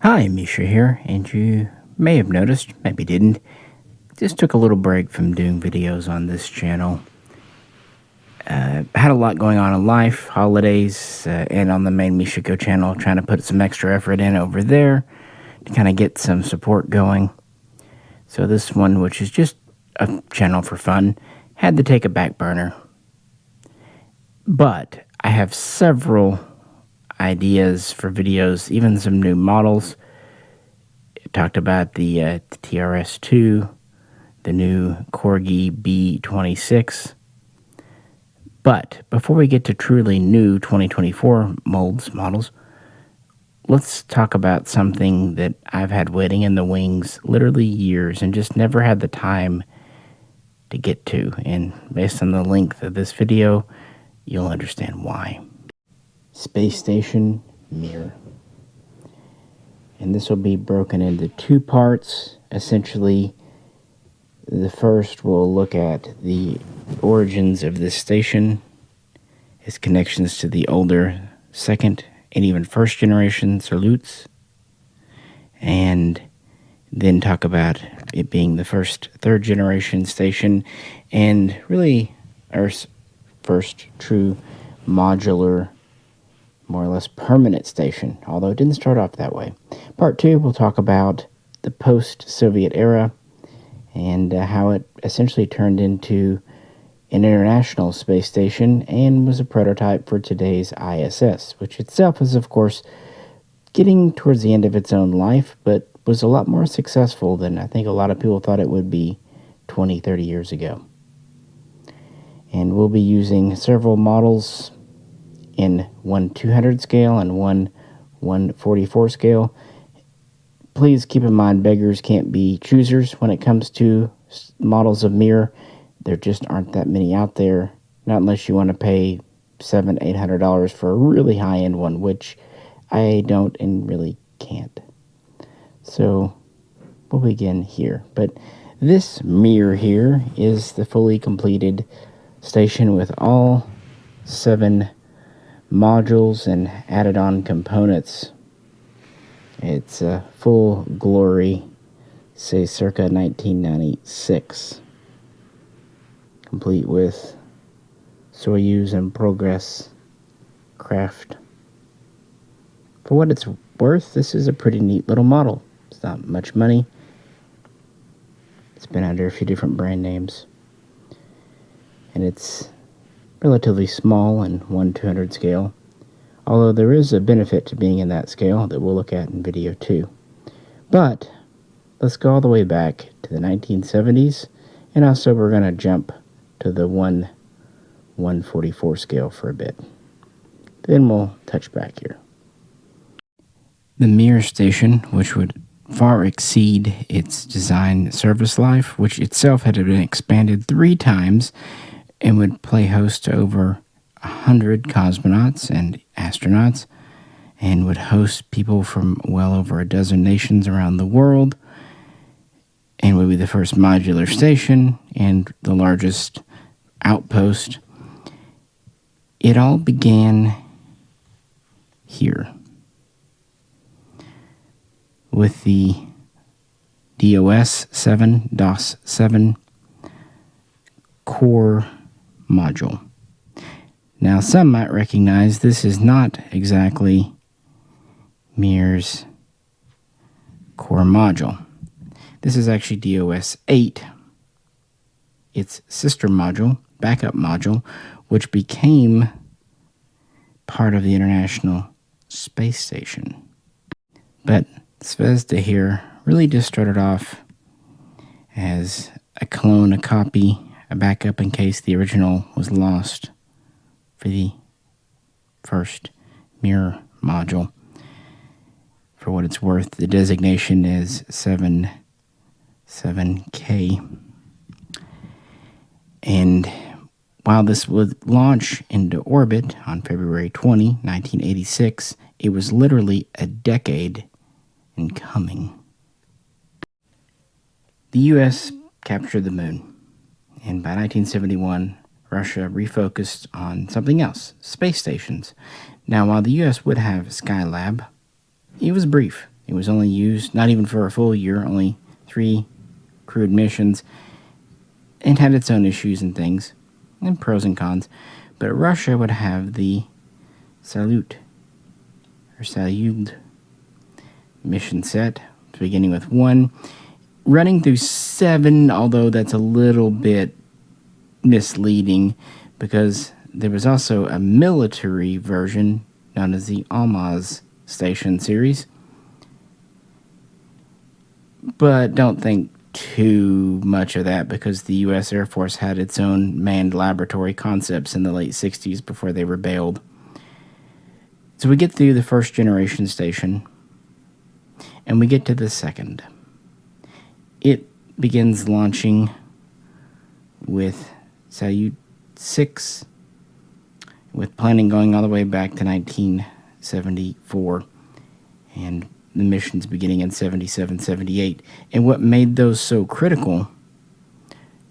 Hi, Misha here, and you may have noticed, maybe didn't, just took a little break from doing videos on this channel. Had a lot going on in life, holidays, and on the main Mishaco channel, trying to put some extra effort in over there to kind of get some support going. So this one, which is just a channel for fun, had to take a back burner. But I have several ideas for videos, even some new models. Talked about the TRS-2, the new Corgi B26. But before we get to truly new 2024 models, let's talk about something that I've had waiting in the wings literally years and just never had the time to get to. And based on the length of this video, you'll understand why. Space Station Mir. And this will be broken into two parts. Essentially, the first will look at the origins of this station, its connections to the older second and even first generation salutes, and then talk about it being the third generation station, and really Earth's first true modular, more or less permanent station, although it didn't start off that way. Part 2, we'll talk about the post-Soviet era and how it essentially turned into an international space station and was a prototype for today's ISS, which itself is, of course, getting towards the end of its own life, but was a lot more successful than I think a lot of people thought it would be 20, 30 years ago. And we'll be using several models in one 200 scale and one 144 scale. Please keep in mind, beggars can't be choosers when it comes to models of Mir. There just aren't that many out there, not unless you want to pay $700, $800 for a really high-end one, which I don't and really can't. So we'll begin here. But this Mir here is the fully completed station with all 7 modules and added on components. It's a full glory, say circa 1996, complete with Soyuz and Progress craft. For what it's worth, this is a pretty neat little model. It's not much money. It's been under a few different brand names, and it's relatively small in 1/200 scale, although there is a benefit to being in that scale that we'll look at in video 2. But let's go all the way back to the 1970s, and also we're going to jump to the 1/144 scale for a bit. Then we'll touch back here. The Mir station, which would far exceed its design service life, which itself had been expanded 3 times, and would play host to over 100 cosmonauts and astronauts, and would host people from well over a dozen nations around the world, and would be the first modular station and the largest outpost. It all began here with the DOS-7 core module. Now, some might recognize this is not exactly Mir's core module. This is actually DOS-8, its sister module, backup module, which became part of the International Space Station. But Zvezda here really just started off as a clone, a copy, a backup in case the original was lost for the first Mir module. For what it's worth, the designation is 7K. And while this would launch into orbit on February 20, 1986, it was literally a decade in coming. The U.S. captured the moon, and by 1971, Russia refocused on something else, space stations. Now, while the U.S. would have Skylab, it was brief. It was only used, not even for a full year, only 3 crewed missions. It had its own issues and things, and pros and cons. But Russia would have the Salyut mission set, beginning with 1, running through 7, although that's a little bit misleading because there was also a military version known as the Almaz Station series. But don't think too much of that because the U.S. Air Force had its own manned laboratory concepts in the late 60s before they were bailed. So we get through the first generation station, and we get to the second. It begins launching with Salyut 6, with planning going all the way back to 1974, and the missions beginning in 77, 78. And what made those so critical,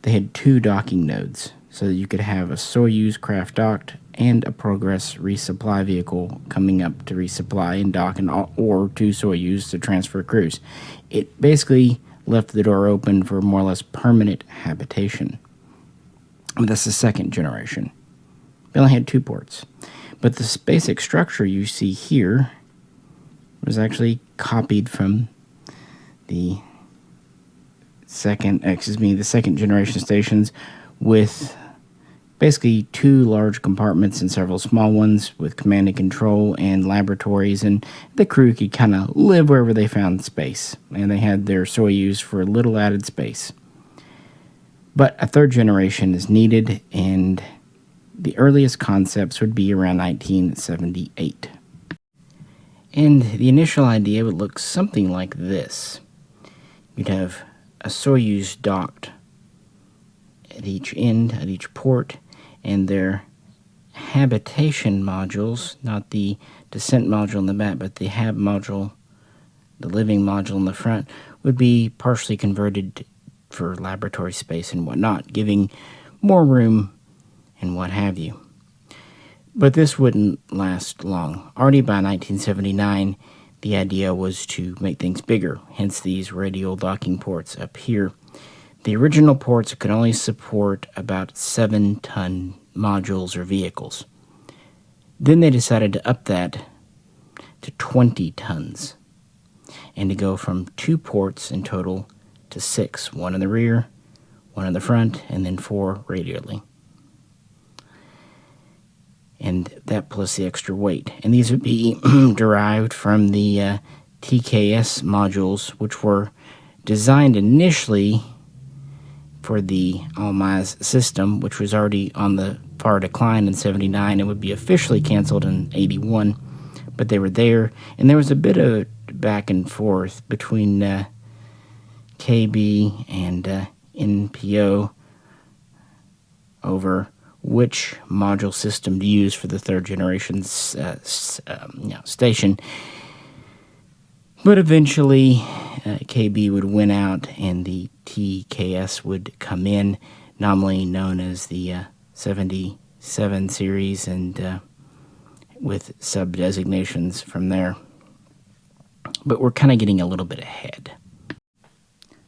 they had 2 docking nodes, so that you could have a Soyuz craft docked and a Progress resupply vehicle coming up to resupply and dock, or 2 Soyuz to transfer crews. It basically left the door open for more or less permanent habitation. That's the second generation. They only had 2 ports. But this basic structure you see here was actually copied from the second generation stations, with basically 2 large compartments and several small ones with command and control and laboratories, and the crew could kind of live wherever they found space, and they had their Soyuz for a little added space. But a 3rd generation is needed, and the earliest concepts would be around 1978. And the initial idea would look something like this. You'd have a Soyuz docked at each end, at each port, and their habitation modules, not the descent module in the back, but the hab module, the living module in the front, would be partially converted for laboratory space and whatnot, giving more room and what have you. But this wouldn't last long. Already by 1979, the idea was to make things bigger, hence these radial docking ports up here. The original ports could only support about 7-ton modules or vehicles. Then they decided to up that to 20 tons, and to go from 2 ports in total to 6, 1 in the rear, 1 in the front, and then 4 radially. And that plus the extra weight. And these would be derived from the TKS modules, which were designed initially for the Almaz system, which was already on the far decline in 79 and would be officially canceled in 81. But they were there, and there was a bit of back and forth between KB and NPO over which module system to use for the 3rd generation station. But eventually, KB would win out, and the TKS would come in, nominally known as the 77 series, and with sub-designations from there. But we're kind of getting a little bit ahead.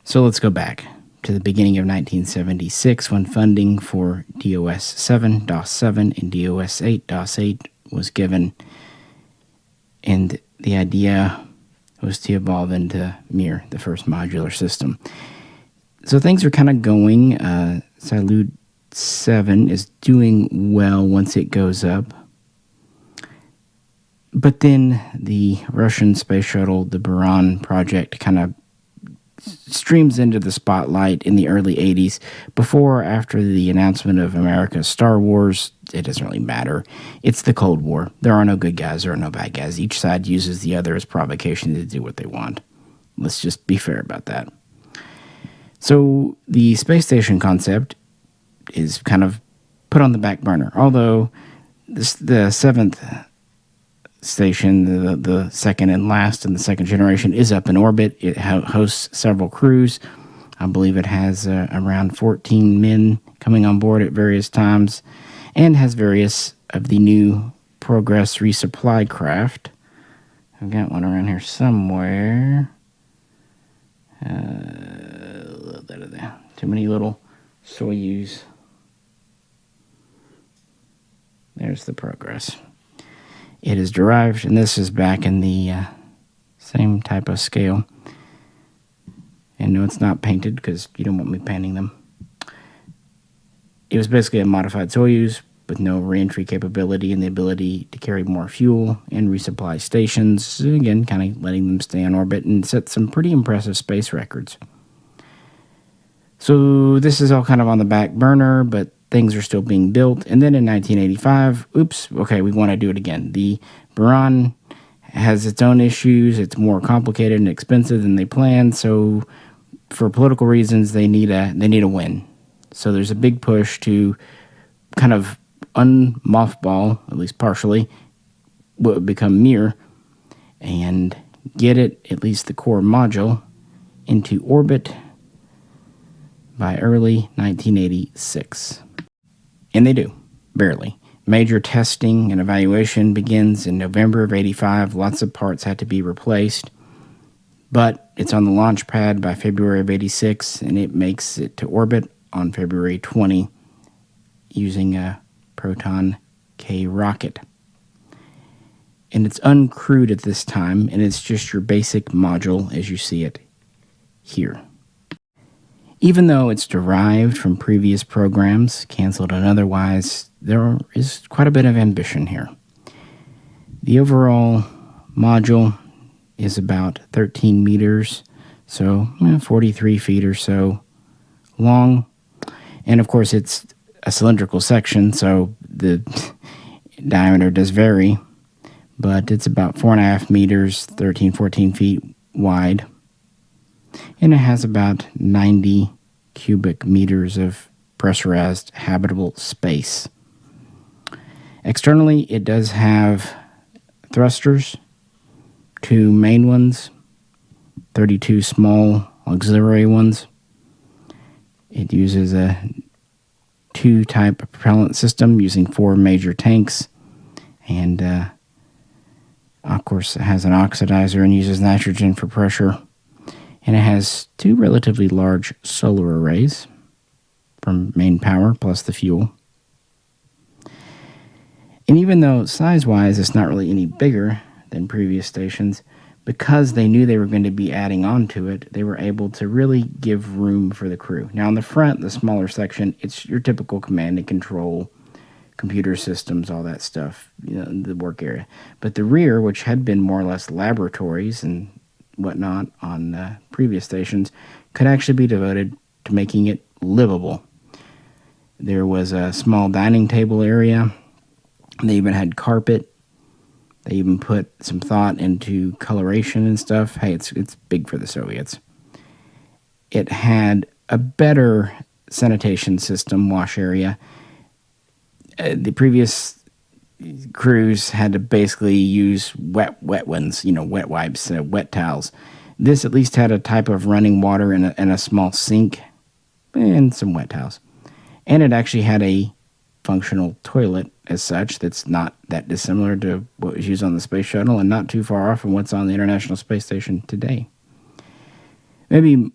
So let's go back to the beginning of 1976, when funding for DOS 7, DOS 7, and DOS 8, DOS 8 was given, and the idea was to evolve into Mir, the first modular system. So things are kind of going. Salyut 7 is doing well once it goes up. But then the Russian space shuttle, the Buran project, kind of streams into the spotlight in the early 80s. Before or after the announcement of America's Star Wars, it doesn't really matter. It's the Cold War. There are no good guys, there are no bad guys. Each side uses the other as provocation to do what they want. Let's just be fair about that. So the space station concept is kind of put on the back burner. Although the 7th station, the second and last in the 2nd generation, is up in orbit. It hosts several crews. I believe it has around 14 men coming on board at various times, and has various of the new Progress resupply craft I've got one around here somewhere. Too many little Soyuz. There's the progress. It is derived, and this is back in the same type of scale. And no, it's not painted because you don't want me painting them. It was basically a modified Soyuz with no reentry capability and the ability to carry more fuel and resupply stations. Again, kind of letting them stay on orbit and set some pretty impressive space records. So this is all kind of on the back burner, but things are still being built. And then in 1985, oops, okay, we want to do it again. The Buran has its own issues. It's more complicated and expensive than they planned. So for political reasons, they need a win. So there's a big push to kind of unmothball, at least partially, what would become Mir, and get it, at least the core module, into orbit by early 1986. And they do, barely. Major testing and evaluation begins in November of 85. Lots of parts had to be replaced. But it's on the launch pad by February of 86, and it makes it to orbit on February 20 using a Proton K rocket. And it's uncrewed at this time, and it's just your basic module as you see it here. Even though it's derived from previous programs, canceled and otherwise, there is quite a bit of ambition here. The overall module is about 13 meters, so 43 feet or so long. And of course, it's a cylindrical section, so the diameter does vary, but it's about 4.5 meters, 14 feet wide. And it has about 90 cubic meters of pressurized habitable space. Externally, it does have thrusters, 2 main ones, 32 small auxiliary ones. It uses a 2-type propellant system using 4 major tanks, and of course it has an oxidizer and uses nitrogen for pressure. And it has 2 relatively large solar arrays from main power plus the fuel. And even though size-wise it's not really any bigger than previous stations, because they knew they were going to be adding on to it, they were able to really give room for the crew. Now, in the front, the smaller section, it's your typical command and control, computer systems, all that stuff, the work area. But the rear, which had been more or less laboratories and whatnot on previous stations, could actually be devoted to making it livable. There was a small dining table area. They even had carpet. They even put some thought into coloration and stuff. Hey, it's big for the Soviets. It had a better sanitation system, wash area. The previous crews had to basically use wet ones, wet wipes, wet towels. This at least had a type of running water and a small sink and some wet towels. And it actually had a functional toilet as such that's not that dissimilar to what was used on the space shuttle and not too far off from what's on the International Space Station today. Maybe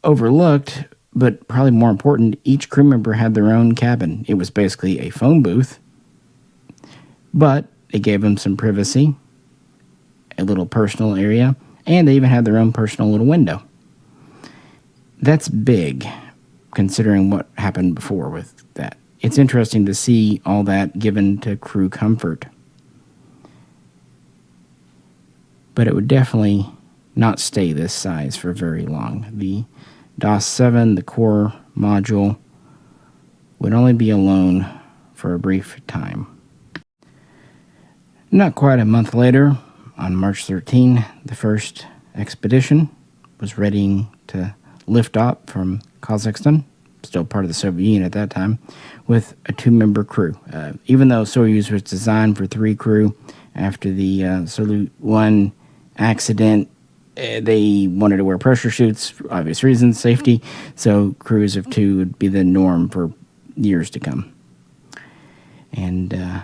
overlooked, but probably more important, each crew member had their own cabin. It was basically a phone booth, but it gave them some privacy, a little personal area, and they even had their own personal little window. That's big, considering what happened before with that. It's interesting to see all that given to crew comfort. But it would definitely not stay this size for very long. The DOS-7, the core module, would only be alone for a brief time. Not quite a month later, on March 13, the first expedition was readying to lift off from Kazakhstan, still part of the Soviet Union at that time, with a 2-member crew. Even though Soyuz was designed for 3 crew, after the Salyut 1 accident, they wanted to wear pressure suits for obvious reasons, safety, so crews of 2 would be the norm for years to come. And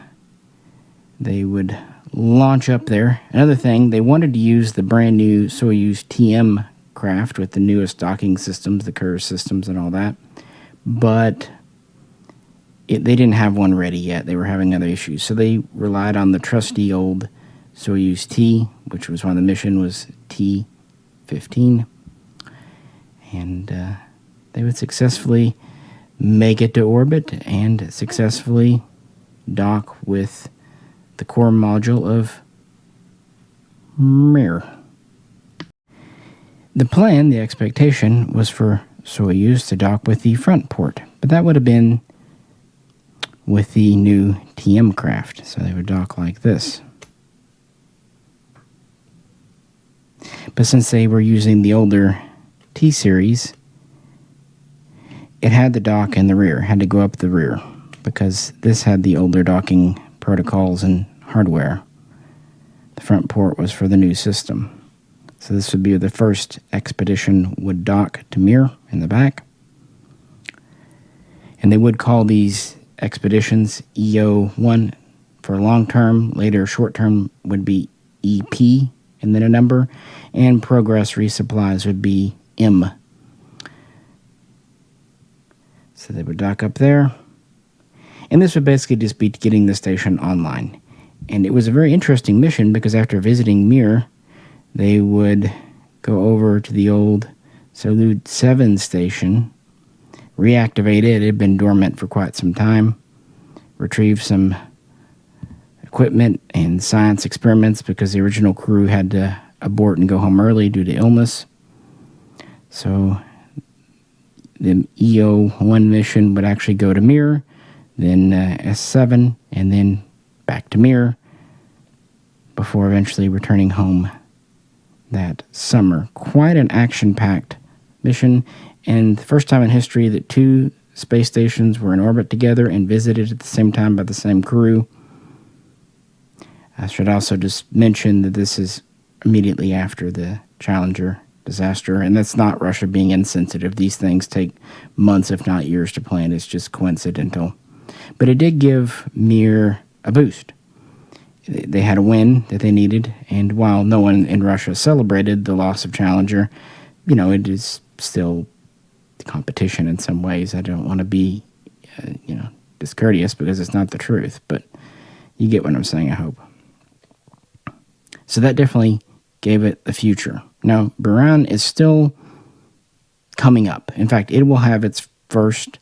they would launch up there. Another thing, they wanted to use the brand new Soyuz TM craft with the newest docking systems, the curve systems and all that, but they didn't have one ready yet. They were having other issues, so they relied on the trusty old Soyuz T, which was when the mission was T-15, and they would successfully make it to orbit and successfully dock with the core module of Mir. The plan, the expectation, was for Soyuz to dock with the front port, but that would have been with the new TM craft, so they would dock like this. But since they were using the older T-series, it had the dock in the rear, had to go up the rear, because this had the older docking protocols and hardware. The front port was for the new system. So this would be the first expedition would dock to Mir in the back. And they would call these expeditions EO1 for long term. Later, short term would be EP and then a number. And progress resupplies would be M. So they would dock up there. And this would basically just be getting the station online. And it was a very interesting mission because after visiting Mir, they would go over to the old Salud 7 station, reactivate it. It had been dormant for quite some time, retrieve some equipment and science experiments because the original crew had to abort and go home early due to illness. So the EO1 mission would actually go to Mir, then S7, and then back to Mir before eventually returning home that summer. Quite an action-packed mission, and the first time in history that two space stations were in orbit together and visited at the same time by the same crew. I should also just mention that this is immediately after the Challenger disaster, and that's not Russia being insensitive. These things take months, if not years, to plan. It's just coincidental. But it did give Mir a boost. They had a win that they needed, and while no one in Russia celebrated the loss of Challenger, it is still competition in some ways. I don't want to be, discourteous because it's not the truth, but you get what I'm saying, I hope. So that definitely gave it the future. Now, Buran is still coming up. In fact, it will have its first,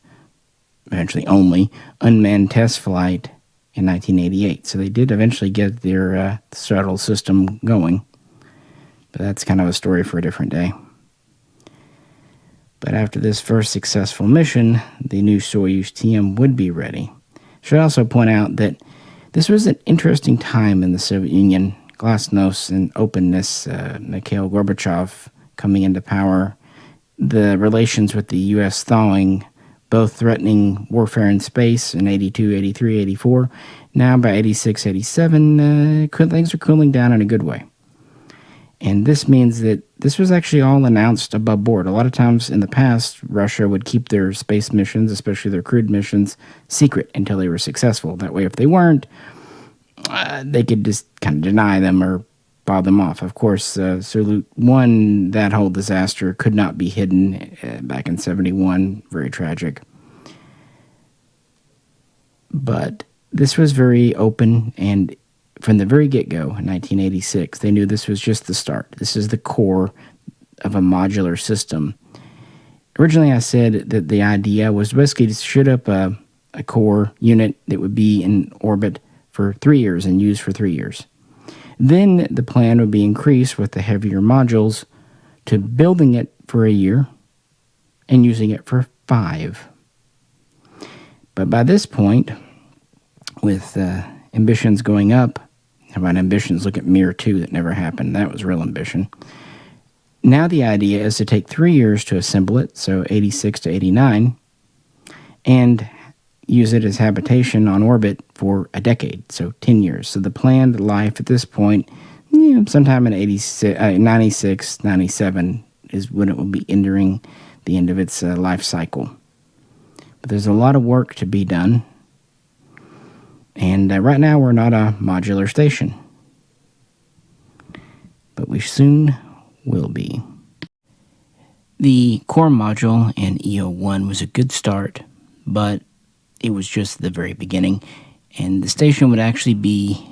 eventually only, unmanned test flight in 1988. So they did eventually get their shuttle system going. But that's kind of a story for a different day. But after this first successful mission, the new Soyuz TM would be ready. Should also point out that this was an interesting time in the Soviet Union. Glasnost and openness, Mikhail Gorbachev coming into power, the relations with the U.S. thawing, both threatening warfare in space in 82, 83, 84. Now by 86, 87, things are cooling down in a good way. And this means that this was actually all announced above board. A lot of times in the past, Russia would keep their space missions, especially their crewed missions, secret until they were successful. That way, if they weren't, they could just kind of deny them or file them off. Of course, Salute 1, that whole disaster could not be hidden back in 71. Very tragic. But this was very open, and from the very get-go in 1986, they knew this was just the start. This is the core of a modular system. Originally, I said that the idea was basically to shoot up a core unit that would be in orbit for 3 years and used for 3 years. Then the plan would be increased with the heavier modules to building it for a year and using it for 5. But by this point, with ambitions going up, how about ambitions? Look at Mir 2, that never happened. That was real ambition. Now the idea is to take 3 years to assemble it, so 86 to 89, and use it as habitation on orbit for a decade, so 10 years. So the planned life at this point, sometime in 96, 97 is when it will be entering the end of its life cycle. But there's a lot of work to be done. And right now we're not a modular station. but we soon will be. The core module in EO1 was a good start, but it was just the very beginning, and the station would actually be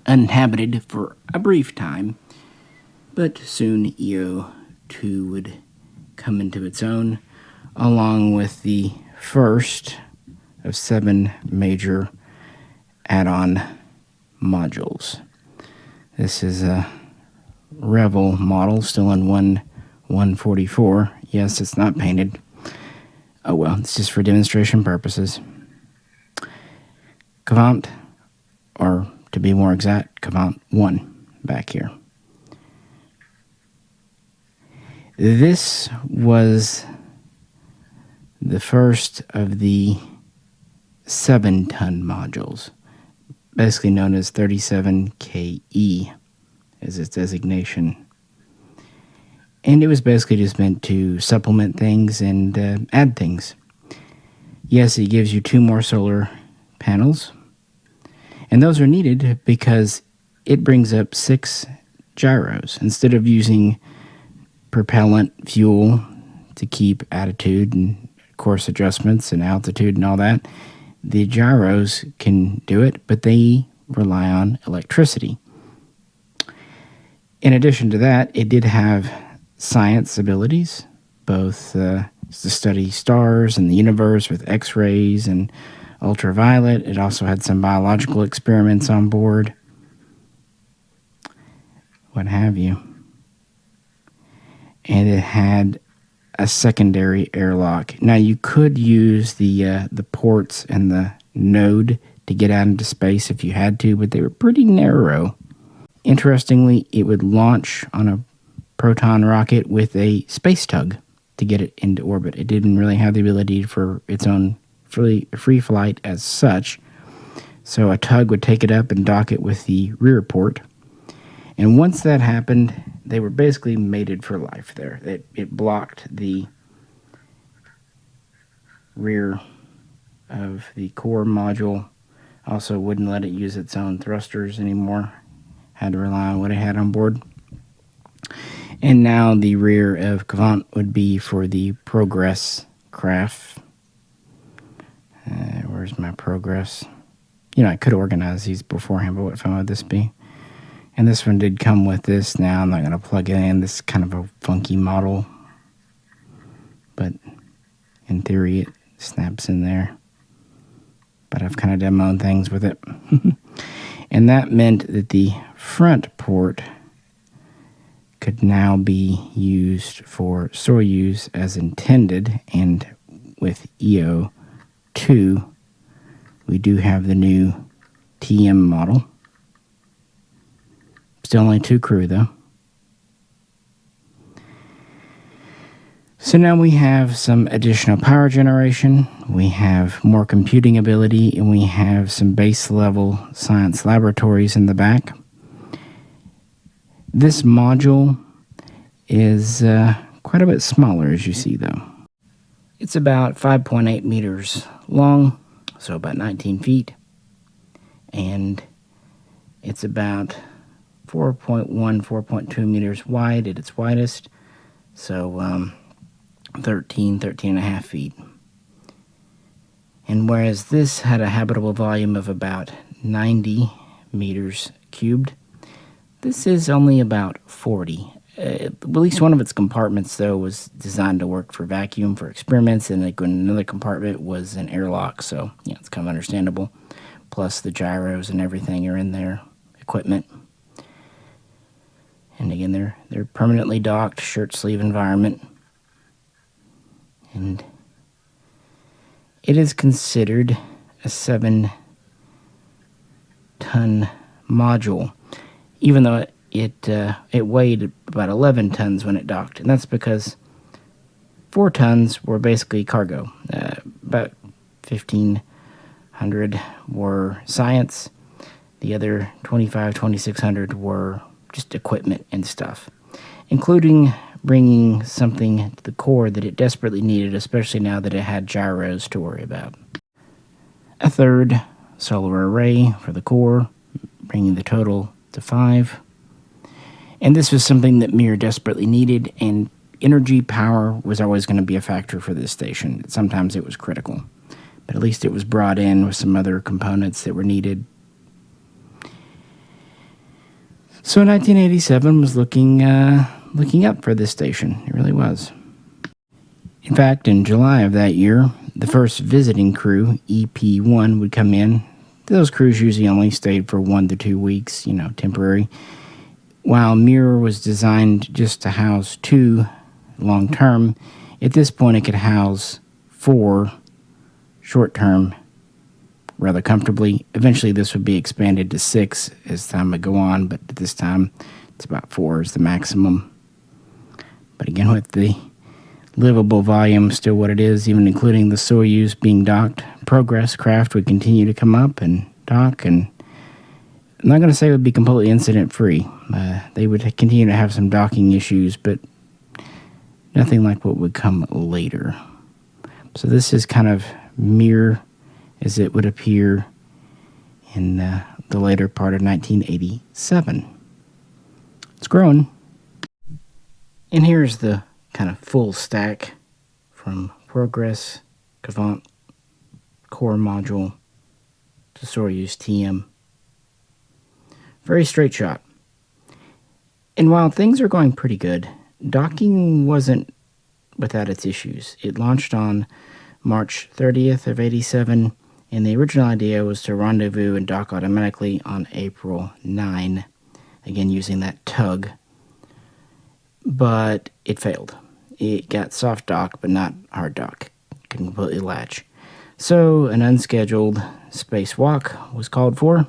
uninhabited for a brief time, but soon EO2 would come into its own, along with the first of 7 major add-on modules. This is a Revel model, still in 144. Yes, it's not painted. Oh well, it's just for demonstration purposes. Kvant, or to be more exact, Pt.1 back here. This was the first of the 7-ton modules, basically known as 37KE as its designation. And it was basically just meant to supplement things and add things. Yes, it gives you 2 more solar panels, and those are needed because it brings up 6 gyros. Instead of using propellant fuel to keep attitude and course adjustments and altitude and all that, the gyros can do it, but they rely on electricity. In addition to that, it did have science abilities, both to study stars and the universe with X-rays and ultraviolet. It also had some biological experiments on board, what have you. And it had a secondary airlock. Now, you could use the ports and the node to get out into space if you had to, but they were pretty narrow. Interestingly, it would launch on a Proton rocket with a space tug to get it into orbit. It didn't really have the ability for its own free flight as such, so a tug would take it up and dock it with the rear port. And once that happened, they were basically mated for life there. It blocked the rear of the core module. Also wouldn't let it use its own thrusters anymore. Had to rely on what it had on board. And now the rear of Kvant would be for the Progress craft. Where's my Progress? You know, I could organize these beforehand, but what fun would this be? And this one did come with this. Now I'm not going to plug it in. This is kind of a funky model, but in theory it snaps in there. But I've kind of done my own things with it. And that meant that the front port could now be used for Soyuz as intended, and with EO2 we do have the new TM model. Still only 2 crew though. So now we have some additional power generation, we have more computing ability, and we have some base level science laboratories in the back. This module is quite a bit smaller, as you see, though. It's about 5.8 meters long, so about 19 feet, and it's about 4.1, 4.2 meters wide at its widest, so 13 and a half feet. And whereas this had a habitable volume of about 90 meters cubed, this is only about 40. At least one of its compartments, though, was designed to work for vacuum for experiments, and another compartment was an airlock, so yeah, it's kind of understandable. Plus the gyros and everything are in their equipment. And again, they're permanently docked, shirt sleeve environment. And it is considered a 7-ton module, even though it weighed about 11 tons when it docked, and that's because 4 tons were basically cargo. About 1,500 were science. The other 2,600 were just equipment and stuff, including bringing something to the core that it desperately needed, especially now that it had gyros to worry about. A third solar array for the core, bringing the total to 5. And this was something that Mir desperately needed, and energy power was always going to be a factor for this station. Sometimes it was critical, but at least it was brought in with some other components that were needed. So 1987 was looking up for this station. It really was. In fact, in July of that year, the first visiting crew, Ep.1, would come in. Those crews usually only stayed for 1 to 2 weeks, temporary. While Mir was designed just to house 2 long-term, at this point it could house 4 short-term rather comfortably. Eventually this would be expanded to 6 as time would go on, but at this time it's about 4 is the maximum. But again, with the livable volume still what it is, even including the Soyuz being docked, Progress craft would continue to come up and dock, and I'm not going to say it would be completely incident-free. They would continue to have some docking issues, but nothing like what would come later. So this is kind of Mir as it would appear in the later part of 1987. It's growing. And here's the kind of full stack from Progress, Kvant, core module to Soyuz TM. Very straight shot. And while things are going pretty good, docking wasn't without its issues. It launched on March 30th of 87, and the original idea was to rendezvous and dock automatically on April 9, again using that tug. But it failed. It got soft dock, but not hard dock. Couldn't completely latch. So an unscheduled spacewalk was called for.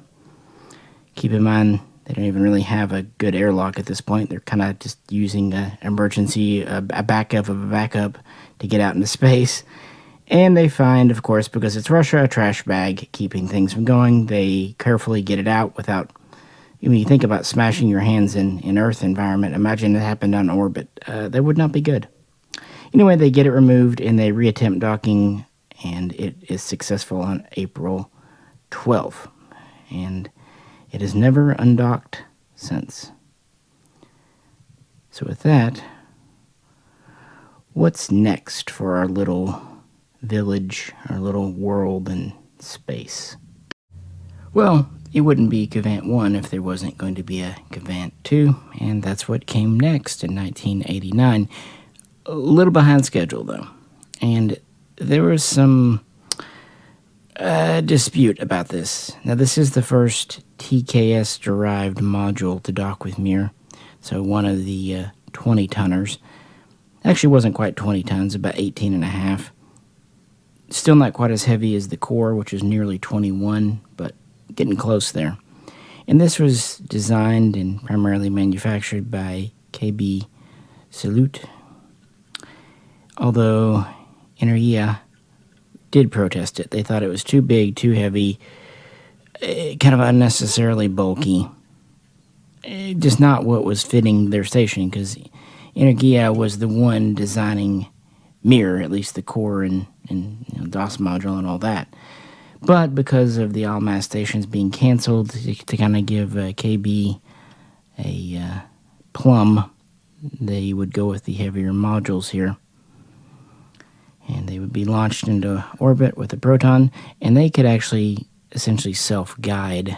Keep in mind, they don't even really have a good airlock at this point. They're kind of just using an emergency, a backup of a backup to get out into space. And they find, of course, because it's Russia, a trash bag keeping things from going. They carefully get it out without, when you think about smashing your hands in Earth environment, imagine it happened on orbit. That would not be good. Anyway, they get it removed and they reattempt docking, and it is successful on April 12th. And it has never undocked since. So with that, what's next for our little village, our little world in space? Well, it wouldn't be Kvant 1 if there wasn't going to be a Kvant 2, and that's what came next in 1989. A little behind schedule, though. And there was some dispute about this. Now, this is the first TKS-derived module to dock with Mir, so one of the 20-tonners. Actually, wasn't quite 20 tons, about 18 and a half. Still not quite as heavy as the core, which is nearly 21, but getting close there. And this was designed and primarily manufactured by KB Salute, although Energia did protest it. They thought it was too big, too heavy, kind of unnecessarily bulky. Just not what was fitting their station, because Energia was the one designing Mir, at least the core and DOS module and all that. But because of the all-mass stations being canceled, to kind of give KB a plum, they would go with the heavier modules here. And they would be launched into orbit with a proton, and they could actually essentially self-guide.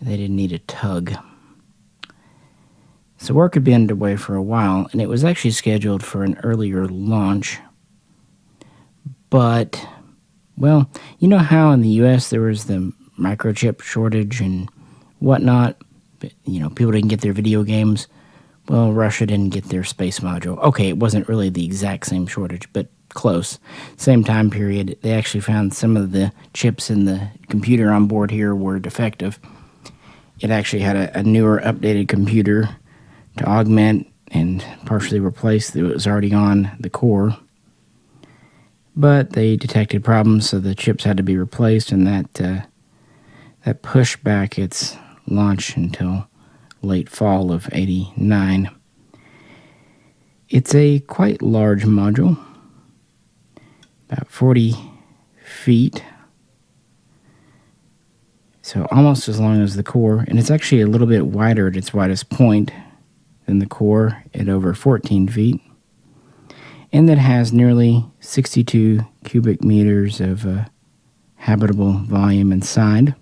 They didn't need a tug. So work had been underway for a while, and it was actually scheduled for an earlier launch. But, well, you know how in the U.S. there was the microchip shortage and whatnot? But, people didn't get their video games. Well, Russia didn't get their space module. Okay, it wasn't really the exact same shortage, but close. Same time period. They actually found some of the chips in the computer on board here were defective. It actually had a newer, updated computer to augment and partially replace that was already on the core. But they detected problems, so the chips had to be replaced, and that pushed back its launch until late fall of 89. It's a quite large module, about 40 feet, So almost as long as the core, and it's actually a little bit wider at its widest point than the core at over 14 feet. And that has nearly 62 cubic meters of habitable volume inside.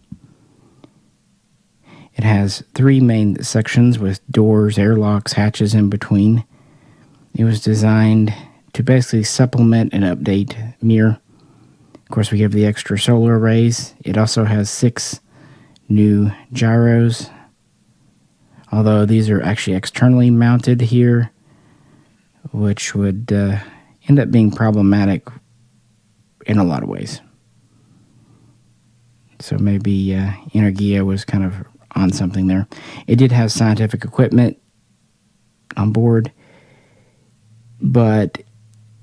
It has 3 main sections with doors, airlocks, hatches in between. It was designed to basically supplement and update Mir. Of course, we have the extra solar arrays. It also has 6 new gyros, although these are actually externally mounted here, which would end up being problematic in a lot of ways. So maybe Energia was kind of on something there. It did have scientific equipment on board, but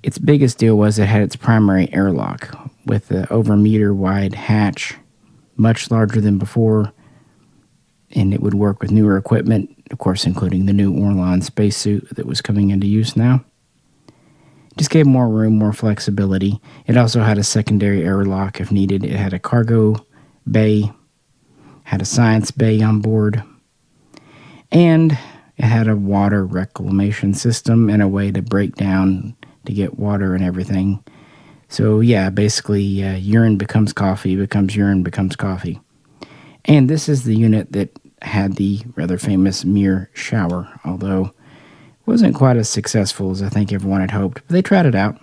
its biggest deal was it had its primary airlock with the over meter wide hatch, much larger than before, and it would work with newer equipment, of course, including the new Orlan spacesuit that was coming into use now. Just gave more room, more flexibility. It also had a secondary airlock if needed. It had a cargo bay, had a science bay on board, and it had a water reclamation system and a way to break down to get water and everything. So yeah, basically urine becomes coffee, becomes urine, becomes coffee. And this is the unit that had the rather famous Mir shower, although it wasn't quite as successful as I think everyone had hoped. But they tried it out.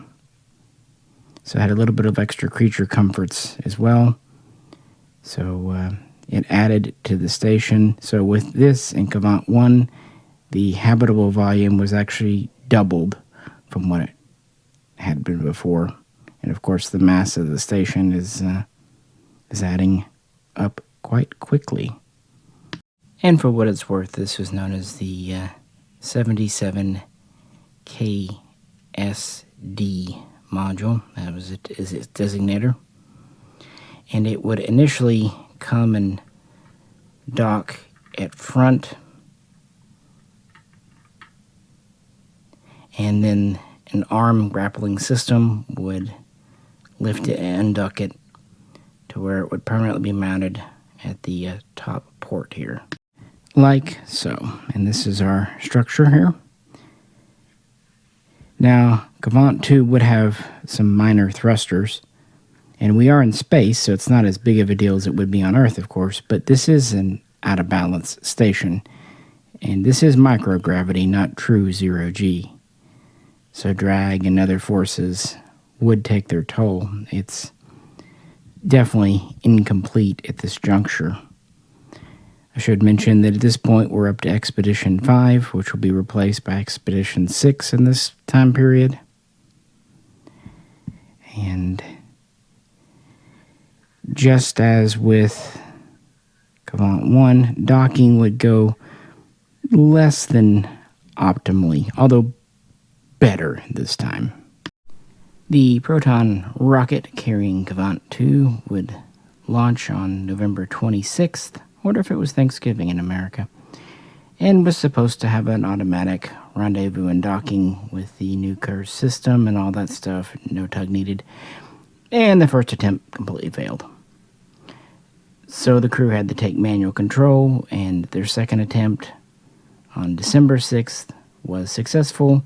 So it had a little bit of extra creature comforts as well. So it added to the station. So with this in Kvant.1, the habitable volume was actually doubled from what it had been before. And of course, the mass of the station is adding up quite quickly. And for what it's worth, this was known as the 77KSD module. That was its designator. And it would initially come and dock at front, and then an arm grappling system would lift it and undock it to where it would permanently be mounted at the top port here. Like so. And this is our structure here. Now, Kvant.2 would have some minor thrusters, and we are in space, so it's not as big of a deal as it would be on Earth, of course, but this is an out-of-balance station, and this is microgravity, not true zero-G. So drag and other forces would take their toll. It's definitely incomplete at this juncture. I should mention that at this point we're up to Expedition 5, which will be replaced by Expedition 6 in this time period. And just as with Kvant.1, docking would go less than optimally, although better this time. The Proton rocket carrying Kvant.2 would launch on November 26th. I wonder if it was Thanksgiving in America. And was supposed to have an automatic rendezvous and docking with the new curve system and all that stuff. No tug needed. And the first attempt completely failed. So the crew had to take manual control, and their second attempt on December 6th was successful.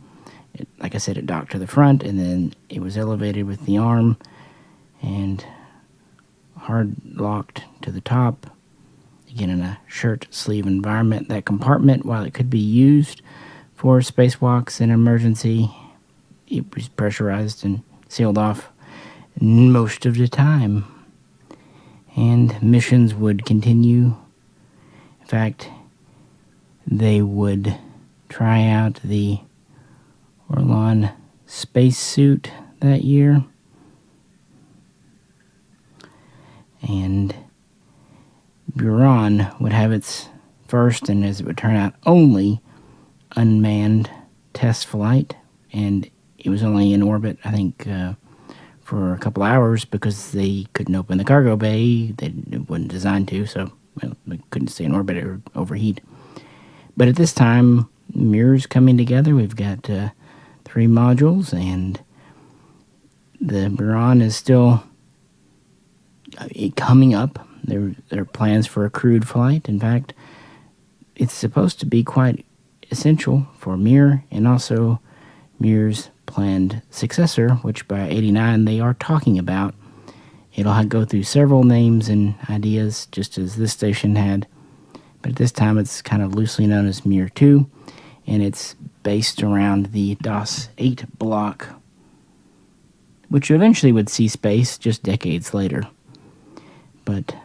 Like I said, it docked to the front, and then it was elevated with the arm and hard locked to the top. Again, in a shirt sleeve environment. That compartment, while it could be used for spacewalks in emergency, it was pressurized and sealed off most of the time. And missions would continue. In fact, they would try out the Orlan spacesuit that year. And Buran would have its first, and as it would turn out, only unmanned test flight. And it was only in orbit, I think, for a couple hours because they couldn't open the cargo bay. It wasn't designed to, so they couldn't stay in orbit or overheat. But at this time, Mir's coming together. We've got 3 modules, and the Buran is still coming up. There are plans for a crewed flight. In fact, it's supposed to be quite essential for Mir and also Mir's planned successor, which by 89 they are talking about. It'll go through several names and ideas, just as this station had, but at this time it's kind of loosely known as Mir 2, and it's based around the DOS 8 block, which eventually would see space just decades later. But,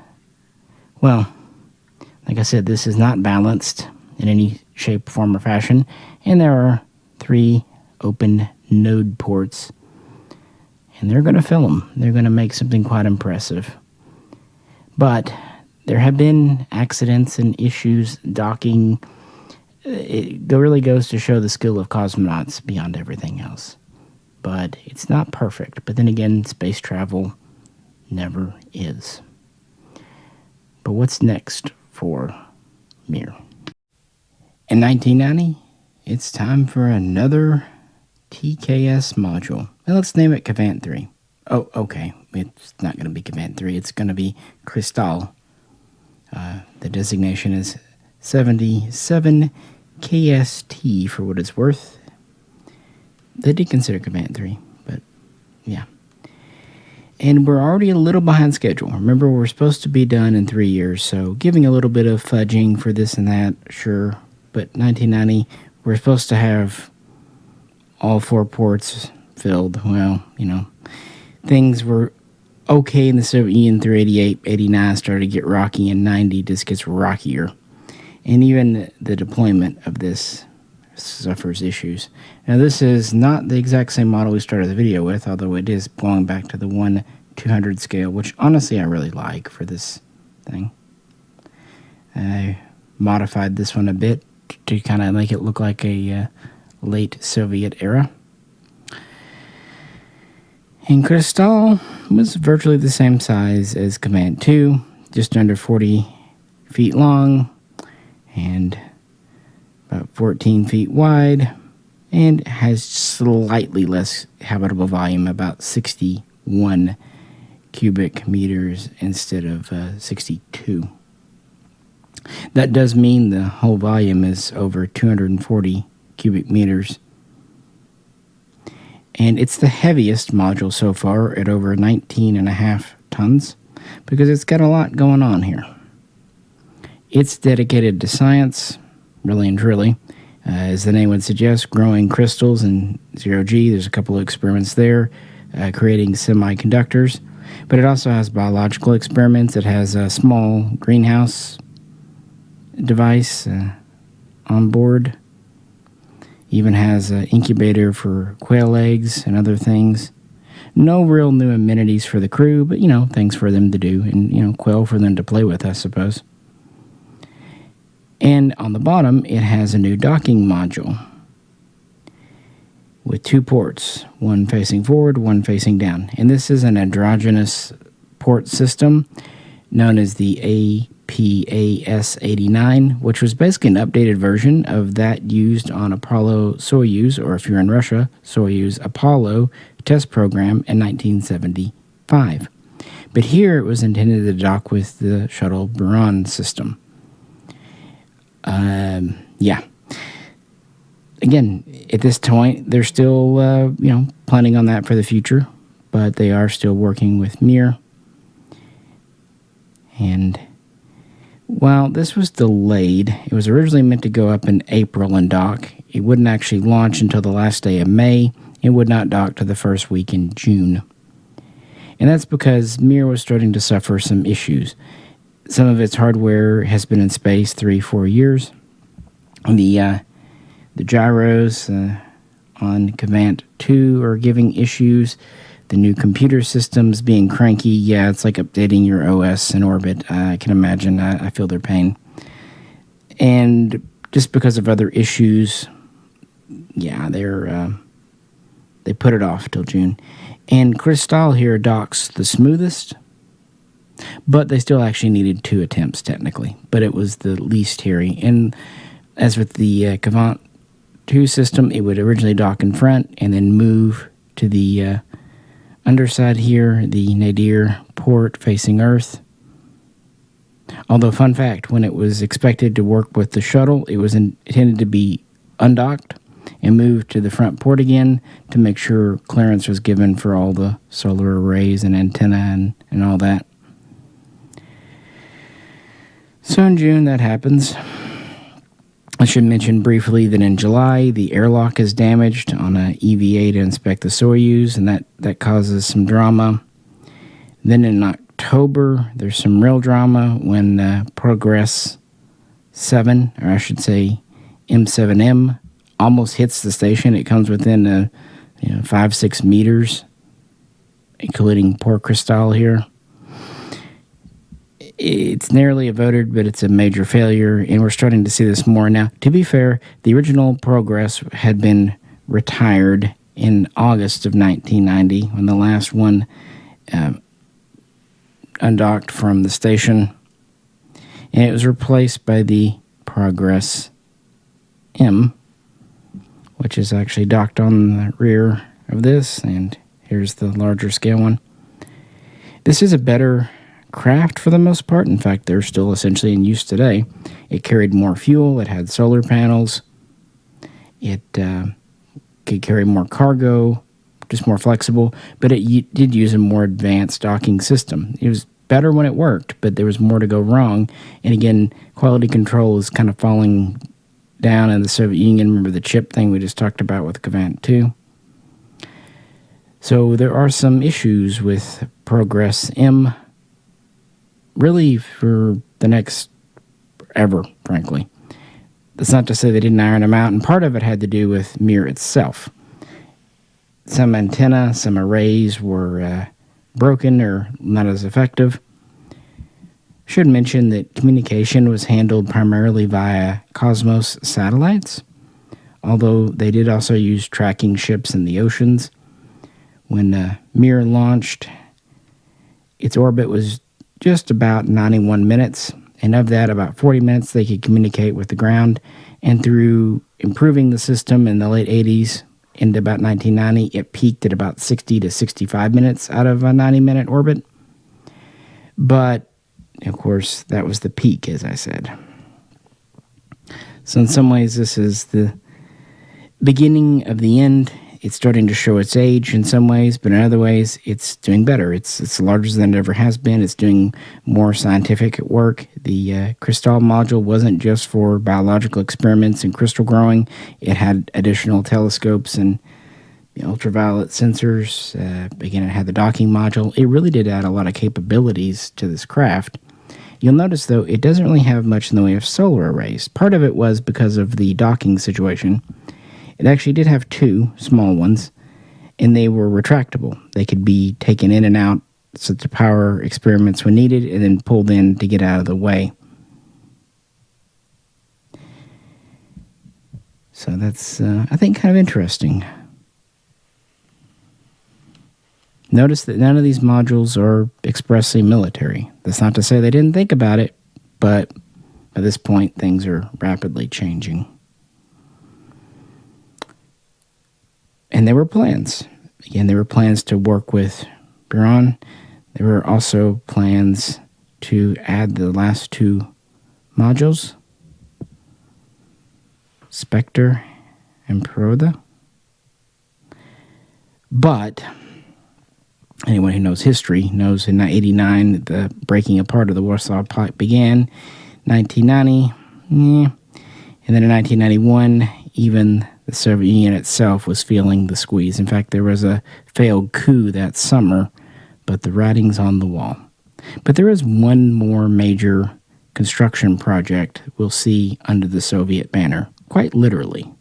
well, like I said, this is not balanced in any shape, form, or fashion, and there are 3 open node ports, and they're going to fill them. They're going to make something quite impressive. But there have been accidents and issues, docking. It really goes to show the skill of cosmonauts beyond everything else. But it's not perfect. But then again, space travel never is. But what's next for Mir? In 1990, it's time for another TKS module. And let's name it Kvant 3. Oh, okay. It's not going to be Kvant 3. It's going to be Crystal. The designation is 77 KST for what it's worth. They did consider Kvant 3, but yeah. And we're already a little behind schedule. Remember, we're supposed to be done in 3 years, so giving a little bit of fudging for this and that, sure. But 1990, we're supposed to have all 4 ports filled. Well, things were okay in the Soviet Union through 88, 89 started to get rocky, and 90 just gets rockier. And even the deployment of this suffers issues. Now, this is not the exact same model we started the video with, although it is going back to the 1/200 scale, which honestly I really like for this thing. I modified this one a bit to kind of make it look like a late Soviet era. And Crystal was virtually the same size as Kvant 2, just under 40 feet long and about 14 feet wide, and has slightly less habitable volume, about 61 cubic meters instead of 62. That does mean the whole volume is over 240 cubic meters. And it's the heaviest module so far at over 19.5 tons because it's got a lot going on here. It's dedicated to science, really and truly. As the name would suggest, growing crystals in 0G. There's a couple of experiments there, creating semiconductors. But it also has biological experiments. It has a small greenhouse device on board. Even has an incubator for quail eggs and other things. No real new amenities for the crew, but, things for them to do. And, quail for them to play with, I suppose. And on the bottom, it has a new docking module with 2 ports, one facing forward, one facing down. And this is an androgynous port system known as the APAS-89, which was basically an updated version of that used on Apollo-Soyuz, or if you're in Russia, Soyuz-Apollo test program in 1975. But here it was intended to dock with the shuttle Buran system. Again, at this point, they're still, planning on that for the future, but they are still working with Mir. And while this was delayed, it was originally meant to go up in April and dock. It wouldn't actually launch until the last day of May. It would not dock to the first week in June. And that's because Mir was starting to suffer some issues. Some of its hardware has been in space 3-4 years. The gyros on Kvant 2 are giving issues. The new computer system's being cranky. Yeah, it's like updating your OS in orbit. I can imagine. I feel their pain. And just because of other issues, yeah, they put it off till June. And Crystal here docks the smoothest, but they still actually needed 2 attempts technically, but it was the least hairy. And as with the Kvant 2 system, it would originally dock in front and then move to the underside here, the nadir port facing Earth. Although, fun fact, when it was expected to work with the shuttle, it was intended to be undocked and moved to the front port again to make sure clearance was given for all the solar arrays and antenna and all that. So in June, that happens. I should mention briefly that in July, the airlock is damaged on a EVA to inspect the Soyuz, and that causes some drama. Then in October, there's some real drama when Progress 7, or I should say M7M, almost hits the station. It comes within 5-6 meters, including Port Cristal here. It's narrowly avoided, but it's a major failure, and we're starting to see this more now. To be fair, the original Progress had been retired in August of 1990 when the last one undocked from the station, and it was replaced by the Progress M, which is actually docked on the rear of this, and here's the larger scale one. This is a better craft for the most part. In fact, they're still essentially in use today. It carried more fuel, it had solar panels, it could carry more cargo, just more flexible, but it did use a more advanced docking system. It was better when it worked, but there was more to go wrong. And again, quality control is kind of falling down in the Soviet Union. Remember the chip thing we just talked about with Kvant 2? So there are some issues with Progress M, really for the next ever, frankly. That's not to say they didn't iron them out, and part of it had to do with Mir itself. Some antenna, some arrays were broken or not as effective. Should mention that communication was handled primarily via Cosmos satellites, although they did also use tracking ships in the oceans. When Mir launched, its orbit was just about 91 minutes, and of that, about 40 minutes they could communicate with the ground, and through improving the system in the late 80s into about 1990, it peaked at about 60 to 65 minutes out of a 90-minute orbit. But, of course, that was the peak, as I said. So in some ways, this is the beginning of the end. It's starting to show its age in some ways, but in other ways, it's doing better. It's larger than it ever has been. It's doing more scientific work. The Cristal module wasn't just for biological experiments and crystal growing. It had additional telescopes and ultraviolet sensors. Again, it had the docking module. It really did add a lot of capabilities to this craft. You'll notice, though, it doesn't really have much in the way of solar arrays. Part of it was because of the docking situation. It actually did have two small ones, and they were retractable. They could be taken in and out so to power experiments when needed, and then pulled in to get out of the way. So that's, I think, kind of interesting. Notice that none of these modules are expressly military. That's not to say they didn't think about it, but at this point, things are rapidly changing. And there were plans. Again, there were plans to work with Buran. There were also plans to add the last two modules, Spectre and Peroda. But anyone who knows history knows in 1989 the breaking apart of the Warsaw Pact began. 1990, and then in 1991, even the Soviet Union itself was feeling the squeeze. In fact, there was a failed coup that summer, but the writing's on the wall. But there is one more major construction project we'll see under the Soviet banner, quite literally.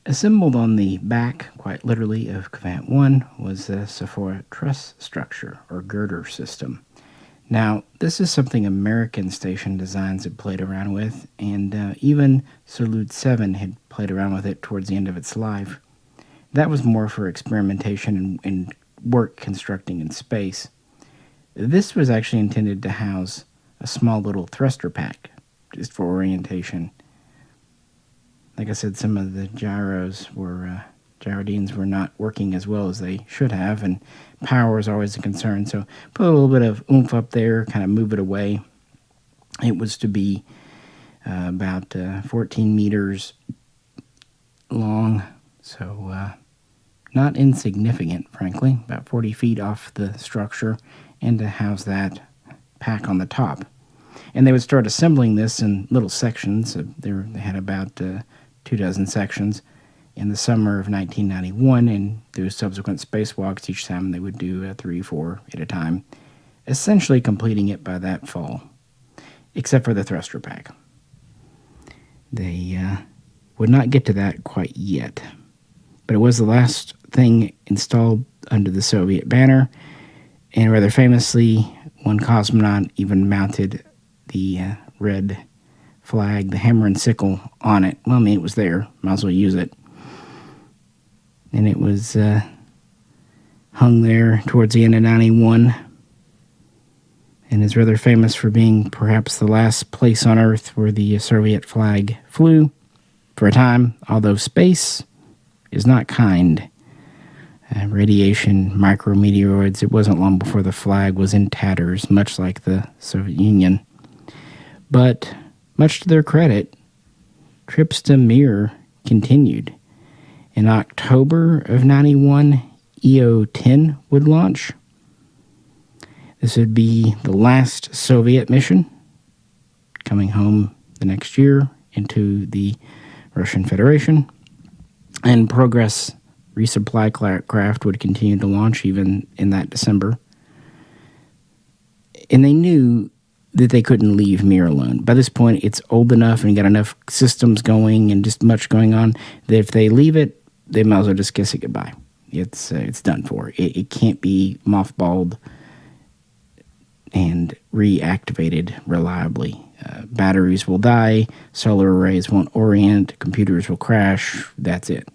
Assembled on the back, quite literally, of Kvant-1 was the Sephora truss structure, or girder system. Now, this is something American station designs had played around with, and even Salyut 7 had played around with it towards the end of its life. That was more for experimentation and work constructing in space. This was actually intended to house a small little thruster pack, just for orientation. Like I said, some of the gyros were Gyroideans were not working as well as they should have, and power is always a concern. So put a little bit of oomph up there, kind of move it away. It was to be about 14 meters long, so not insignificant, frankly, about 40 feet off the structure, and to house that pack on the top. And they would start assembling this in little sections. They had about 24 sections in the summer of 1991, and through subsequent spacewalks, each time they would do 3 or 4 at a time, essentially completing it by that fall, except for the thruster pack. They would not get to that quite yet, but it was the last thing installed under the Soviet banner, and rather famously, one cosmonaut even mounted the red flag, the hammer and sickle, on it. Well, I mean, it was there. Might as well use it. And it was hung there towards the end of 91, and is rather famous for being perhaps the last place on Earth where the Soviet flag flew for a time, although space is not kind. Radiation, micrometeoroids, it wasn't long before the flag was in tatters, much like the Soviet Union. But, much to their credit, trips to Mir continued. In October of 91, EO-10 would launch. This would be the last Soviet mission, coming home the next year into the Russian Federation. And Progress resupply craft would continue to launch even in that December. And they knew that they couldn't leave Mir alone. By this point, it's old enough and got enough systems going and just much going on that if they leave it, they might as well just kiss it goodbye. It's done for. It can't be mothballed and reactivated reliably. Batteries will die, solar arrays won't orient, computers will crash, that's it.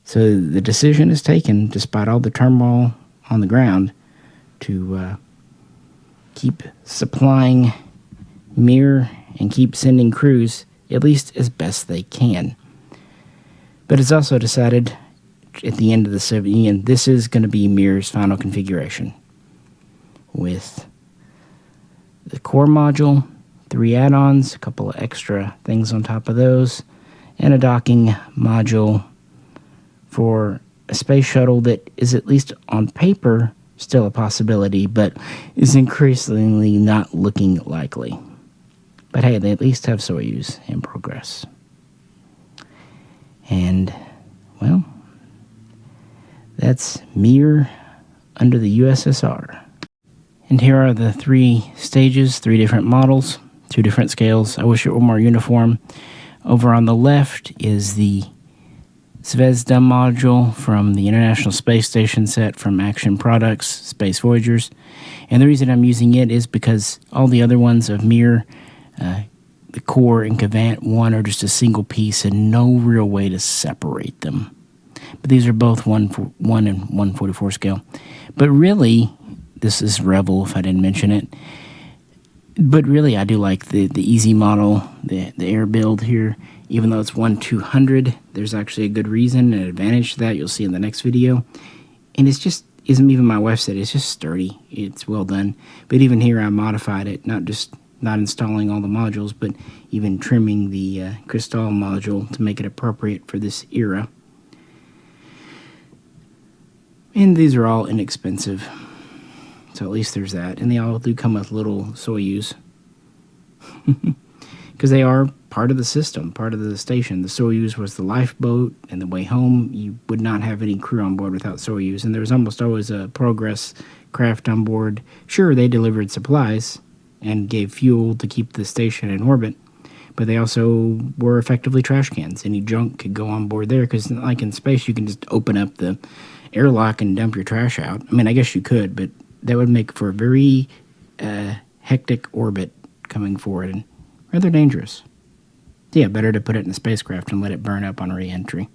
So the decision is taken, despite all the turmoil on the ground, to keep supplying Mir and keep sending crews, at least as best they can. But it's also decided at the end of the Soviet Union, this is going to be Mir's final configuration, with the core module, 3 add-ons, a couple of extra things on top of those, and a docking module for a space shuttle that is, at least on paper, still a possibility, but is increasingly not looking likely. But hey, they at least have Soyuz in progress. And, well, that's Mir under the USSR. And here are the 3 stages, 3 different models, 2 different scales. I wish it were more uniform. Over on the left is the Zvezda module from the International Space Station set from Action Products, Space Voyagers. And the reason I'm using it is because all the other ones of Mir, the core and Kvant.1 are just a single piece and no real way to separate them. But these are both 1 and 1/44 scale. But really, this is Revel if I didn't mention it. But really, I do like the easy model, the air build here. Even though it's 1/200, there's actually a good reason and advantage to that. You'll see in the next video. And it's just, isn't even my wife said, it's just sturdy. It's well done. But even here, I modified it, not installing all the modules, but even trimming the Crystal module to make it appropriate for this era. And these are all inexpensive. So at least there's that. And they all do come with little Soyuz. Because they are part of the system, part of the station. The Soyuz was the lifeboat, and the way home, you would not have any crew on board without Soyuz. And there was almost always a Progress craft on board. Sure, they delivered supplies and gave fuel to keep the station in orbit, but they also were effectively trash cans. Any junk could go on board there, because like in space, you can just open up the airlock and dump your trash out. I mean, I guess you could, but that would make for a very hectic orbit coming forward and rather dangerous. Yeah, better to put it in a spacecraft and let it burn up on re-entry.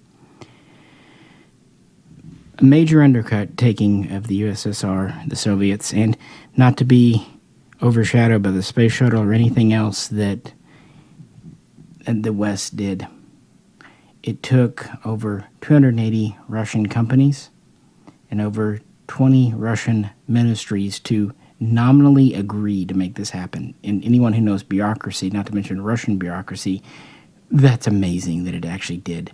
A major undertaking of the USSR, the Soviets, and not to be overshadowed by the space shuttle or anything else that the West did. it took over 280 Russian companies and over 20 Russian ministries to nominally agree to make this happen. And anyone who knows bureaucracy, not to mention Russian bureaucracy, that's amazing that it actually did.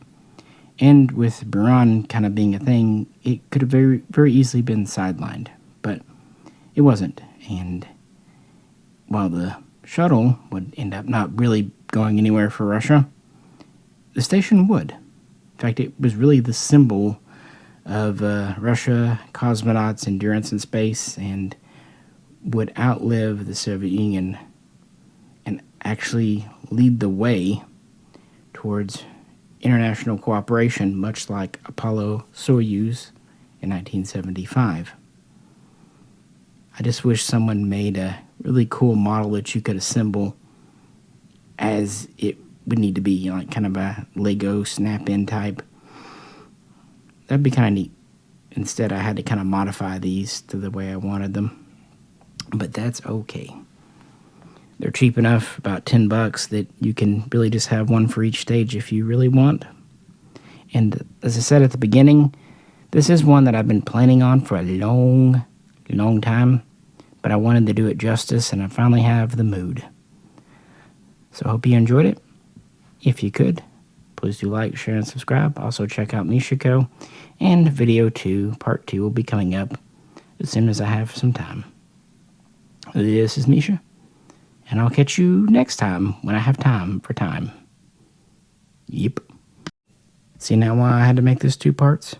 And with Buran kind of being a thing, it could have very, very easily been sidelined, but it wasn't. And while the shuttle would end up not really going anywhere for Russia, the station would. In fact, it was really the symbol of Russia cosmonauts' endurance in space and would outlive the Soviet Union and actually lead the way towards international cooperation, much like Apollo-Soyuz in 1975. I just wish someone made a really cool model that you could assemble as it would need to be, like kind of a Lego snap-in type. That'd be kind of neat. Instead, I had to kind of modify these to the way I wanted them. But that's okay. They're cheap enough, about $10, that you can really just have one for each stage if you really want. And as I said at the beginning, this is one that I've been planning on for a long, long time. But I wanted to do it justice, and I finally have the mood. So I hope you enjoyed it. If you could, please do like, share, and subscribe. Also check out Mishaco. And video 2, part 2, will be coming up as soon as I have some time. This is Misha, and I'll catch you next time when I have time for time. Yep. See now why I had to make this 2 parts?